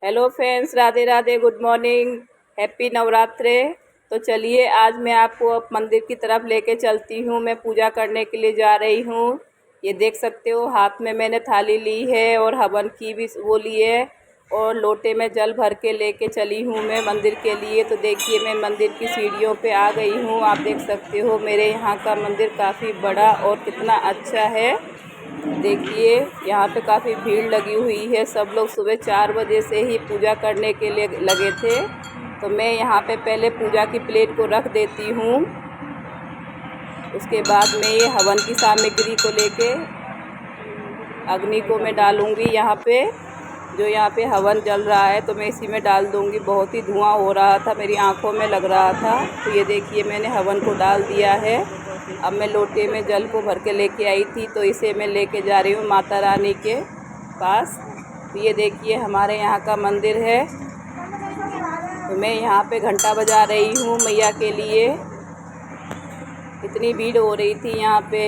Hello friends, Radhe Radhe, good morning, happy Navratre. तो चलिए आज मैं आपको अब मंदिर की तरफ लेके चलती हूँ। मैं पूजा करने के लिए जा रही हूँ। ये देख सकते हो हाथ में मैंने थाली ली है और हवन की भी वो ली है और लोटे में जल भर के लेके चली हूँ मैं मंदिर के लिए। तो देखिए मैं मंदिर की सीढ़ियों पे आ गई हूँ। आप देख सकते हो मेरे यहाँ का मंदिर काफ़ी बड़ा और कितना अच्छा है। देखिए यहाँ पे काफ़ी भीड़ लगी हुई है। सब लोग सुबह 4 बजे से ही पूजा करने के लिए लगे थे। तो मैं यहाँ पे पहले पूजा की प्लेट को रख देती हूँ। उसके बाद मैं ये हवन की सामग्री को लेके अग्नि को मैं डालूँगी। यहाँ पे जो यहाँ पे हवन जल रहा है तो मैं इसी में डाल दूँगी। बहुत ही धुआं हो रहा था, मेरी आँखों में लग रहा था। तो ये देखिए मैंने हवन को डाल दिया है। अब मैं लोटे में जल को भर के लेके आई थी तो इसे मैं लेके जा रही हूँ माता रानी के पास। तो ये देखिए हमारे यहाँ का मंदिर है। तो मैं यहाँ पे घंटा बजा रही हूँ मैया के लिए। इतनी भीड़ हो रही थी यहाँ पे।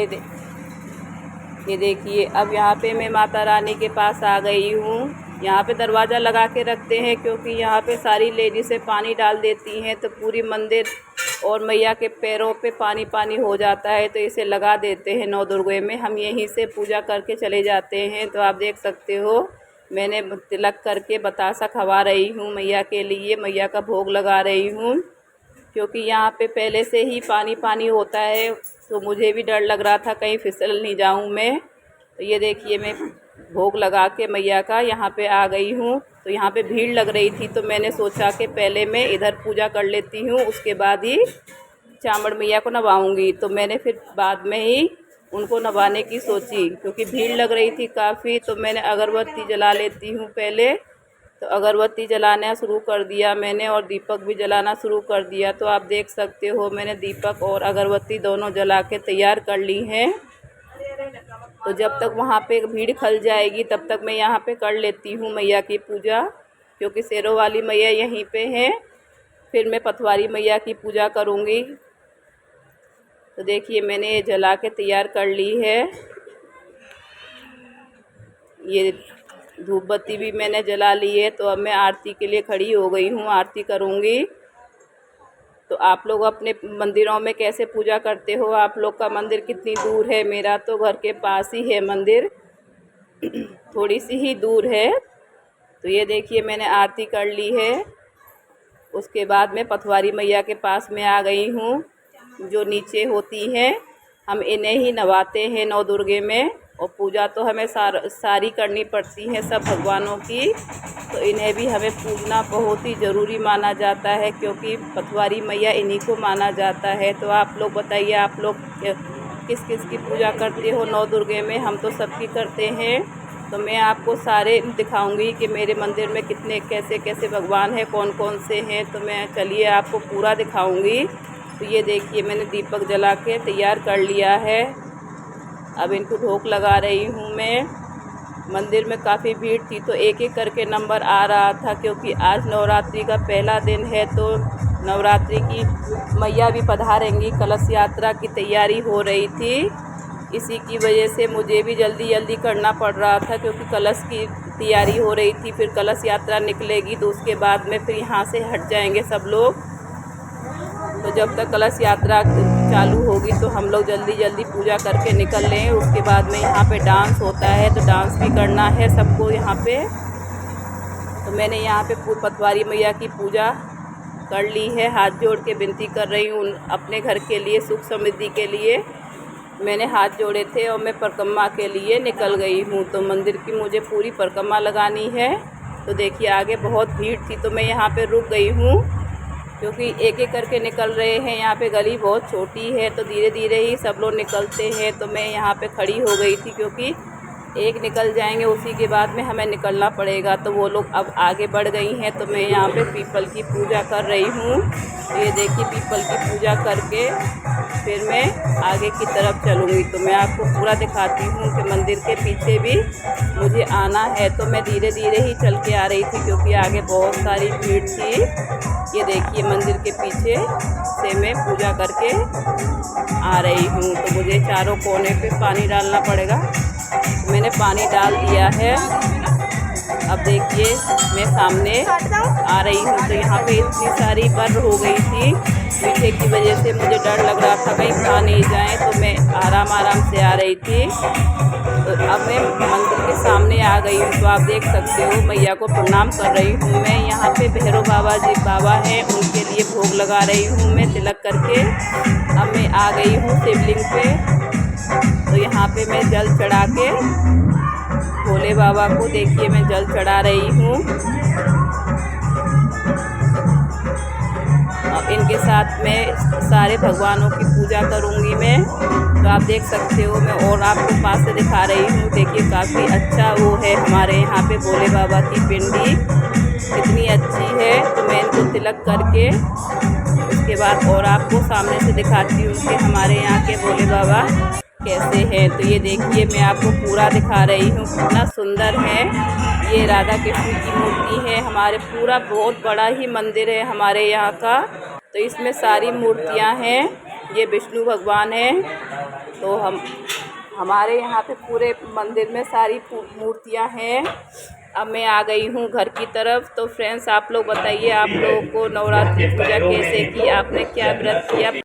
ये देखिए अब यहाँ पे मैं माता रानी के पास आ गई हूँ। यहाँ पे दरवाज़ा लगा के रखते हैं क्योंकि यहाँ पे सारी लेडीज़ें पानी डाल देती हैं तो पूरी मंदिर और मैया के पैरों पे पानी पानी हो जाता है। तो इसे लगा देते हैं नौ दुर्गे में। हम यहीं से पूजा करके चले जाते हैं। तो आप देख सकते हो मैंने तिलक करके बतासा खवा रही हूँ मैया के लिए। मैया का भोग लगा रही हूँ क्योंकि यहाँ पे पहले से ही पानी पानी होता है। तो मुझे भी डर लग रहा था कहीं फिसल नहीं जाऊँ मैं। तो ये देखिए मैं भोग लगा के मैया का यहाँ पे आ गई हूँ। तो यहाँ पे भीड़ लग रही थी तो मैंने सोचा कि पहले मैं इधर पूजा कर लेती हूँ, उसके बाद ही चामड़ मैया को नवाऊँगी। तो मैंने फिर बाद में ही उनको नवाने की सोची क्योंकि भीड़ लग रही थी काफ़ी। तो मैंने अगरबत्ती जला लेती हूँ पहले। तो अगरबत्ती जलाना शुरू कर दिया मैंने और दीपक भी जलाना शुरू कर दिया। तो आप देख सकते हो मैंने दीपक और अगरबत्ती दोनों जला के तैयार कर ली हैं। तो जब तक वहाँ पे भीड़ खल जाएगी तब तक मैं यहाँ पे कर लेती हूँ मैया की पूजा क्योंकि शेरों वाली मैया यहीं पे है। फिर मैं पथवारी मैया की पूजा करूँगी। तो देखिए मैंने ये जला के तैयार कर ली है। ये धूप बत्ती भी मैंने जला ली है। तो अब मैं आरती के लिए खड़ी हो गई हूँ, आरती करूँगी। तो आप लोग अपने मंदिरों में कैसे पूजा करते हो? आप लोग का मंदिर कितनी दूर है? मेरा तो घर के पास ही है मंदिर, थोड़ी सी ही दूर है। तो ये देखिए मैंने आरती कर ली है। उसके बाद मैं पथवारी मैया के पास में आ गई हूँ। जो नीचे होती हैं हम इन्हें ही नवाते हैं नौ दुर्गे में। और पूजा तो हमें सारी करनी पड़ती है सब भगवानों की। तो इन्हें भी हमें पूजना बहुत ही ज़रूरी माना जाता है क्योंकि पथवारी मैया इन्हीं को माना जाता है। तो आप लोग बताइए आप लोग किस किस की पूजा करते हो नौ दुर्गे में? हम तो सबकी करते हैं। तो मैं आपको सारे दिखाऊंगी कि मेरे मंदिर में कितने कैसे कैसे भगवान हैं, कौन कौन से हैं। तो मैं चलिए आपको पूरा दिखाऊंगी। तो ये देखिए मैंने दीपक जला के तैयार कर लिया है। अब इनको ढोक लगा रही हूँ मैं। मंदिर में काफ़ी भीड़ थी तो एक एक करके नंबर आ रहा था क्योंकि आज नवरात्रि का पहला दिन है। तो नवरात्रि की मैया भी पधारेंगी, कलश यात्रा की तैयारी हो रही थी। इसी की वजह से मुझे भी जल्दी जल्दी करना पड़ रहा था क्योंकि कलश की तैयारी हो रही थी। फिर कलश यात्रा निकलेगी तो उसके बाद में फिर यहाँ से हट जाएंगे सब लोग। तो जब तक कलश यात्रा चालू होगी तो हम लोग जल्दी जल्दी पूजा करके निकल लें। उसके बाद में यहाँ पे डांस होता है तो डांस भी करना है सबको यहाँ पे। तो मैंने यहाँ पे पथवारी मैया की पूजा कर ली है। हाथ जोड़ के विनती कर रही हूँ अपने घर के लिए, सुख समृद्धि के लिए। मैंने हाथ जोड़े थे और मैं परिक्रमा के लिए निकल गई हूँ। तो मंदिर की मुझे पूरी परिक्रमा लगानी है। तो देखिए आगे बहुत भीड़ थी तो मैं यहाँ पे रुक गई हूँ क्योंकि एक एक करके निकल रहे हैं। यहाँ पे गली बहुत छोटी है तो धीरे धीरे ही सब लोग निकलते हैं। तो मैं यहाँ पे खड़ी हो गई थी क्योंकि एक निकल जाएंगे उसी के बाद में हमें निकलना पड़ेगा। तो वो लोग अब आगे बढ़ गई हैं तो मैं यहाँ पे पीपल की पूजा कर रही हूँ। तो ये देखिए पीपल की पूजा करके फिर मैं आगे की तरफ चलूँगी। तो मैं आपको पूरा दिखाती हूँ कि मंदिर के पीछे भी मुझे आना है। तो मैं धीरे धीरे ही चल के आ रही थी क्योंकि आगे बहुत सारी भीड़ थी। ये देखिए मंदिर के पीछे से मैं पूजा करके आ रही हूँ। तो मुझे चारों कोने पे पानी डालना पड़ेगा। मैंने पानी डाल दिया है। अब देखिए मैं सामने आ रही हूँ। तो यहाँ पे इतनी सारी बर्र हो गई थी मीठे की वजह से, मुझे डर लग रहा था कहीं खा नहीं जाए, तो मैं आराम से आ रही थी। तो अब मैं मंदिर के सामने आ गई हूँ। तो आप देख सकते हो मैया को प्रणाम कर रही हूँ मैं। यहाँ पे भैरव बाबा हैं, उनके लिए भोग लगा रही हूँ मैं तिलक करके। अब मैं आ गई हूँ शिवलिंग पे। तो यहाँ पे मैं जल चढ़ा के भोले बाबा को, देखिए मैं जल चढ़ा रही हूँ। अब इनके साथ मैं सारे भगवानों की पूजा करूँगी मैं। तो आप देख सकते हो मैं और आपको पास से दिखा रही हूँ। देखिए काफ़ी अच्छा वो है हमारे यहाँ पे भोले बाबा की पिंडी, कितनी अच्छी है। तो मैं इनको तिलक करके उसके बाद और आपको सामने से दिखाती हूँ कि हमारे यहाँ के भोले बाबा कैसे हैं। तो ये देखिए मैं आपको पूरा दिखा रही हूँ, कितना सुंदर है। ये राधा कृष्ण की मूर्ति है हमारे, पूरा बहुत बड़ा ही मंदिर है हमारे यहाँ का। तो इसमें सारी मूर्तियाँ हैं, ये विष्णु भगवान हैं। तो हमारे यहाँ पे पूरे मंदिर में सारी मूर्तियाँ हैं। अब मैं आ गई हूँ घर की तरफ। तो फ्रेंड्स आप लोग बताइए, आप लोगों को नवरात्रि पूजा कैसे की, आपने क्या व्रत किया।